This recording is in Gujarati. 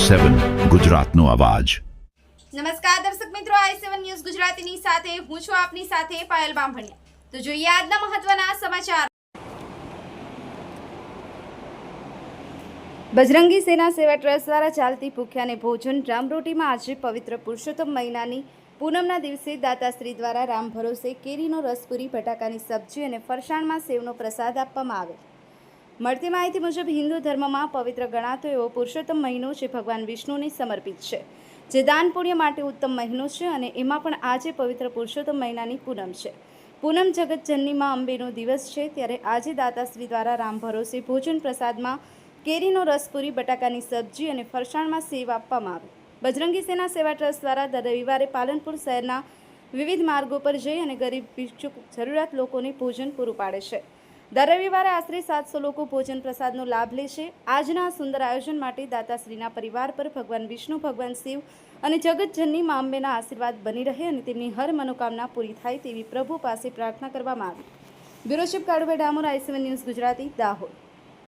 i7 ગુજરાતનો અવાજ। નમસ્કાર દર્શક મિત્રો, i7 ન્યૂઝ ગુજરાતીની સાથે હું છું આપની સાથે પાયલ બામભણિયા। તો જોઈએ આજના મહત્વના સમાચાર। બજરંગી સેના સેવા ટ્રસ્ટ દ્વારા ચાલતી ભૂખ્યાને ભોજન રામરોટીમાં આજે પવિત્ર પુરુષોત્તમ મહિનાની પૂનમના દિવસે દાતાશ્રી દ્વારા રામ ભરોસે કેરીનો રસ પૂરી, બટાકાની સબ્જી અને ફરસાણમાં સેવનો પ્રસાદ આપવામાં આવે। મળતી માહિતી મુજબ હિન્દુ ધર્મમાં પવિત્ર ગણાતો એવો પુરુષોત્તમ મહિનો જે ભગવાન વિષ્ણુને સમર્પિત છે, જે દાન પુણ્ય માટે ઉત્તમ મહિનો છે અને એમાં પણ આજે પવિત્ર પુરુષોત્તમ મહિનાની પૂનમ છે। પૂનમ જગતજનની માં અંબેનો દિવસ છે, ત્યારે આજે દાતાશ્રી દ્વારા રામ ભરોસે ભોજન પ્રસાદમાં કેરીનો રસ પૂરી, બટાકાની સબ્જી અને ફરસાણમાં સેવ આપવામાં આવે। બજરંગી સેના સેવા ટ્રસ્ટ દ્વારા દર રવિવારે પાલનપુર શહેરના વિવિધ માર્ગો પર જઈ અને ગરીબ ભિક્ષુક જરૂરિયાત લોકોને ભોજન પૂરું પાડે છે। દર રવિવારે આશરે 700 લોકો ભોજન પ્રસાદનો લાભ લે છે। આજના આ સુંદર આયોજન માટે દાતાશ્રીના પરિવાર પર ભગવાન વિષ્ણુ, ભગવાન શિવ અને જગતજનની મા અંબેના આશીર્વાદ બની રહે અને તેમની હર મનોકામના પૂરી થાય તેવી પ્રભુ પાસે પ્રાર્થના કરવામાં આવી। Bureau chief Kalubhai Damor, i7 news Gujarati, Dahod.